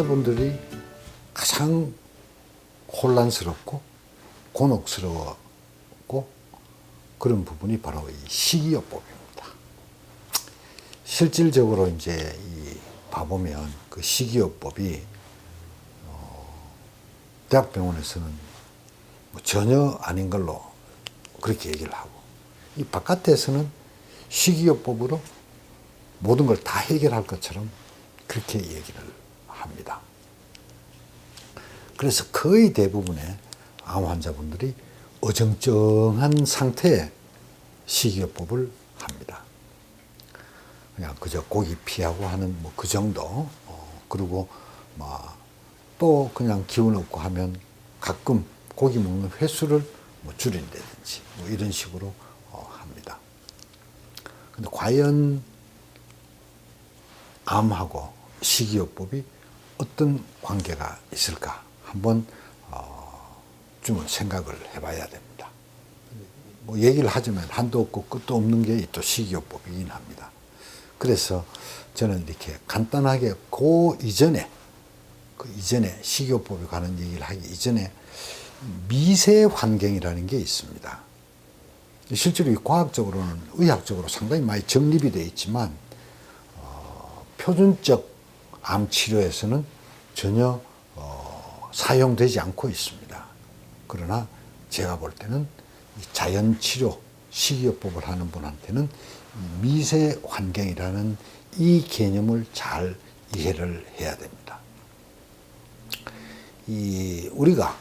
환자분들이 가장 혼란스럽고 곤혹스러웠고 그런 부분이 바로 이 식이요법입니다. 실질적으로 이제 봐보면 그 식이요법이 대학병원에서는 뭐 전혀 아닌 걸로 그렇게 얘기를 하고, 이 바깥에서는 식이요법으로 모든 걸 다 해결할 것처럼 그렇게 얘기를 합니다. 그래서 거의 대부분의 암 환자분들이 어정쩡한 상태에 식이요법을 합니다. 그냥 그저 고기 피하고 하는 뭐 그 정도. 그리고 또 그냥 기운 없고 하면 가끔 고기 먹는 횟수를 뭐 줄인다든지 뭐 이런 식으로 합니다. 근데 과연 암하고 식이요법이 어떤 관계가 있을까 한번 좀 생각을 해봐야 됩니다. 뭐 얘기를 하자면 한도 없고 끝도 없는 게 또 식이요법이긴 합니다. 그래서 저는 이렇게 간단하게 그 이전에 식이요법에 관한 얘기를 하기 이전에 미세 환경이라는 게 있습니다. 실제로 과학적으로는 의학적으로 상당히 많이 정립이 되어 있지만 표준적 암 치료에서는 전혀 사용되지 않고 있습니다. 그러나 제가 볼 때는 자연 치료, 식이요법을 하는 분한테는 미세 환경이라는 이 개념을 잘 이해를 해야 됩니다. 우리가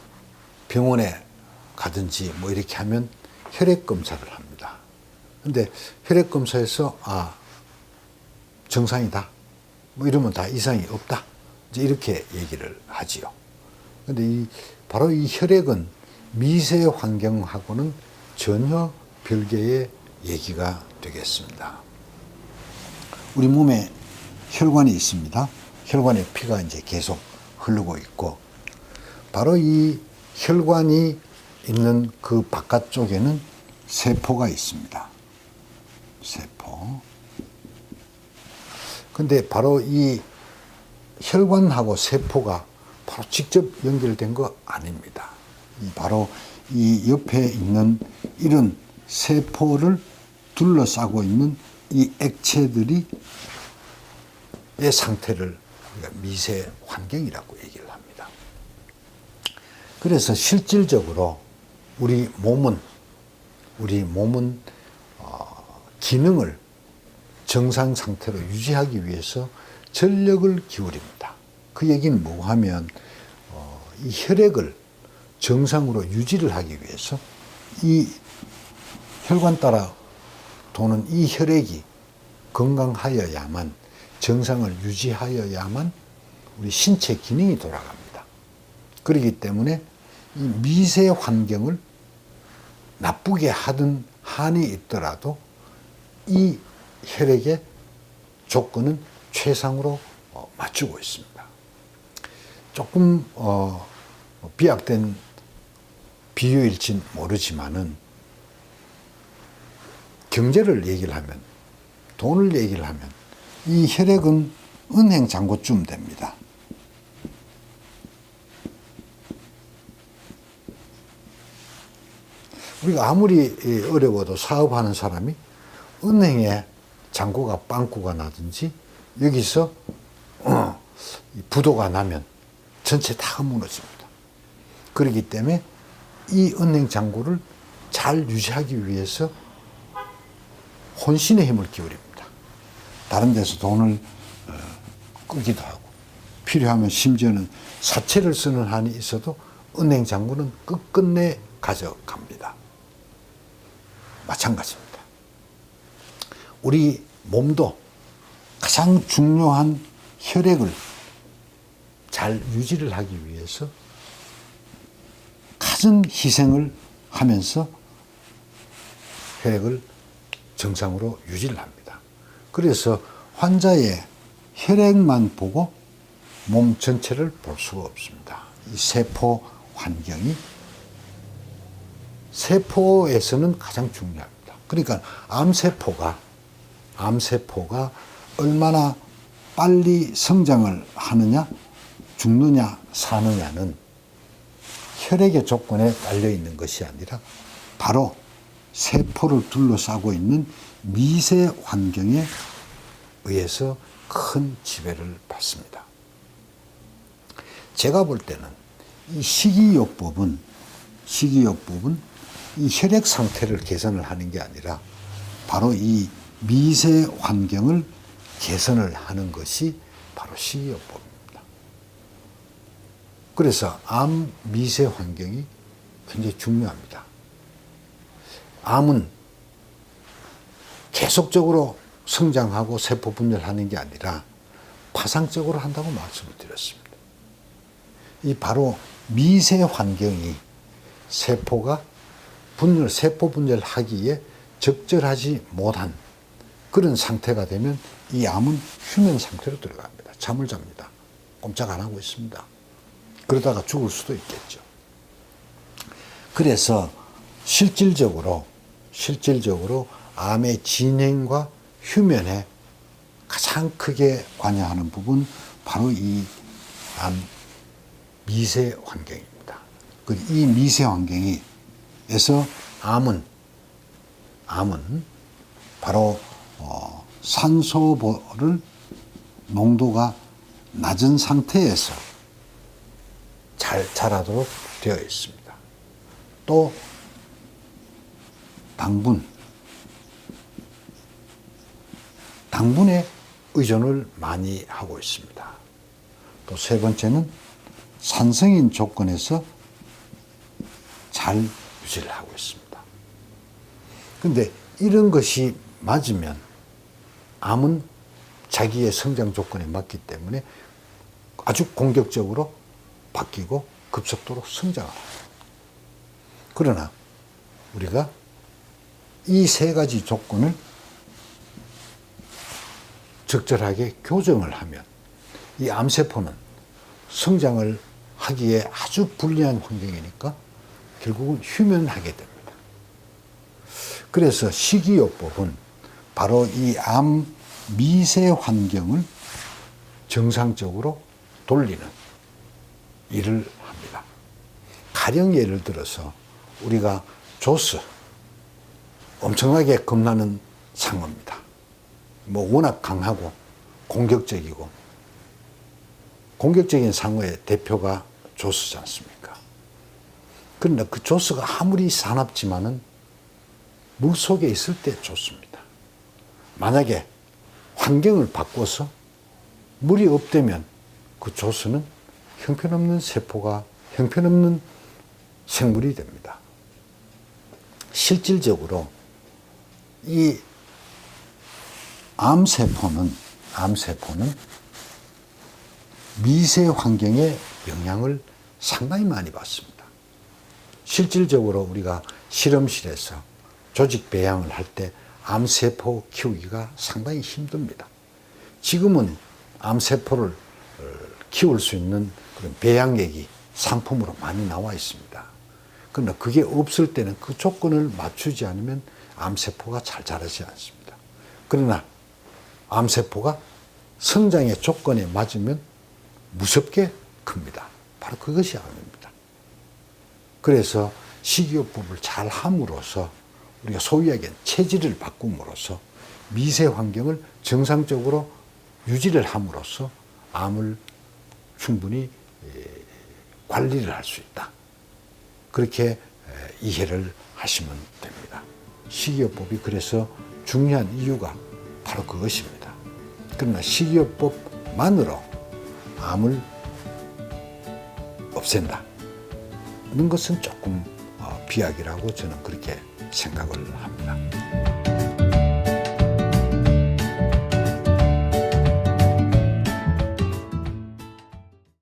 병원에 가든지 뭐 이렇게 하면 혈액 검사를 합니다. 근데 혈액 검사에서 정상이다, 뭐 이러면 다 이상이 없다, 이제 이렇게 얘기를 하지요. 근데 바로 이 혈액은 미세 환경하고는 전혀 별개의 얘기가 되겠습니다. 우리 몸에 혈관이 있습니다. 혈관에 피가 이제 계속 흐르고 있고, 바로 이 혈관이 있는 그 바깥쪽에는 세포가 있습니다. 세포. 근데 바로 이 혈관하고 세포가 바로 직접 연결된 거 아닙니다. 바로 이 옆에 있는 이런 세포를 둘러싸고 있는 이 액체들이 의 상태를 우리가 미세 환경이라고 얘기를 합니다. 그래서 실질적으로 우리 몸은 기능을 정상 상태로 유지하기 위해서 전력을 기울입니다. 그 얘기는 뭐고 하면 이 혈액을 정상으로 유지를 하기 위해서 이 혈관 따라 도는 이 혈액이 건강하여야만, 정상을 유지하여야만 우리 신체 기능이 돌아갑니다. 그렇기 때문에 이 미세 환경을 나쁘게 하든 한이 있더라도 이 혈액의 조건은 최상으로 맞추고 있습니다. 조금 비약된 비유일진 모르지만은 경제를 얘기를 하면, 돈을 얘기를 하면 이 혈액은 은행 잔고쯤 됩니다. 우리가 아무리 어려워도 사업하는 사람이 은행에 잔고가 빵꾸가 나든지 여기서 부도가 나면 전체 다 무너집니다. 그렇기 때문에 이 은행 잔고를 잘 유지하기 위해서 혼신의 힘을 기울입니다. 다른 데서 돈을 끄기도 하고, 필요하면 심지어는 사채를 쓰는 한이 있어도 은행 잔고는 끝끝내 가져갑니다. 마찬가지입니다. 우리 몸도 가장 중요한 혈액을 잘 유지를 하기 위해서 갖은 희생을 하면서 혈액을 정상으로 유지를 합니다. 그래서 환자의 혈액만 보고 몸 전체를 볼 수가 없습니다. 이 세포 환경이 세포에서는 가장 중요합니다. 그러니까 암세포가 얼마나 빨리 성장을 하느냐, 죽느냐 사느냐는 혈액의 조건에 달려 있는 것이 아니라 바로 세포를 둘러싸고 있는 미세 환경에 의해서 큰 지배를 받습니다. 제가 볼 때는 이 식이요법은 이 혈액 상태를 개선을 하는 게 아니라 바로 이 미세 환경을 개선을 하는 것이 바로 식이요법입니다. 그래서 암 미세 환경이 굉장히 중요합니다. 암은 계속적으로 성장하고 세포 분열하는 게 아니라 파상적으로 한다고 말씀을 드렸습니다. 이 바로 미세 환경이 세포가 세포 분열하기에 적절하지 못한 그런 상태가 되면 이 암은 휴면 상태로 들어갑니다. 잠을 잡니다. 꼼짝 안 하고 있습니다. 그러다가 죽을 수도 있겠죠. 그래서 실질적으로 암의 진행과 휴면에 가장 크게 관여하는 부분 바로 이 암 미세 환경입니다. 이 미세 환경에서 암은 바로 산소를 농도가 낮은 상태에서 잘 자라도록 되어 있습니다. 또 당분에 의존을 많이 하고 있습니다. 또 세 번째는 산성인 조건에서 잘 유지를 하고 있습니다. 그런데 이런 것이 맞으면 암은 자기의 성장 조건에 맞기 때문에 아주 공격적으로 바뀌고 급속도로 성장을 합니다. 그러나 우리가 이 세 가지 조건을 적절하게 교정을 하면 이 암세포는 성장을 하기에 아주 불리한 환경이니까 결국은 휴면하게 됩니다. 그래서 식이요법은 바로 이 암 미세 환경을 정상적으로 돌리는 일을 합니다. 가령 예를 들어서 우리가 조스, 엄청나게 겁나는 상어입니다. 워낙 강하고 공격적인 상어의 대표가 조스지 않습니까? 그런데 그 조스가 아무리 사납지만은 물 속에 있을 때 좋습니다. 만약에 환경을 바꿔서 물이 없다면 그 조스는 형편없는 생물이 됩니다. 실질적으로 이 암세포는 미세 환경의 영향을 상당히 많이 받습니다. 실질적으로 우리가 실험실에서 조직 배양을 할 때 암세포 키우기가 상당히 힘듭니다. 지금은 암세포를 키울 수 있는 그런 배양액이 상품으로 많이 나와 있습니다. 그러나 그게 없을 때는 그 조건을 맞추지 않으면 암세포가 잘 자라지 않습니다. 그러나 암세포가 성장의 조건에 맞으면 무섭게 큽니다. 바로 그것이 암입니다. 그래서 식이요법을 잘 함으로써 우리가 소위 얘기한 체질을 바꿈으로써 미세 환경을 정상적으로 유지를 함으로써 암을 충분히 관리를 할 수 있다. 그렇게 이해를 하시면 됩니다. 식이요법이 그래서 중요한 이유가 바로 그것입니다. 그러나 식이요법만으로 암을 없앤다는 것은 조금 비약이라고 저는 그렇게 생각을 합니다.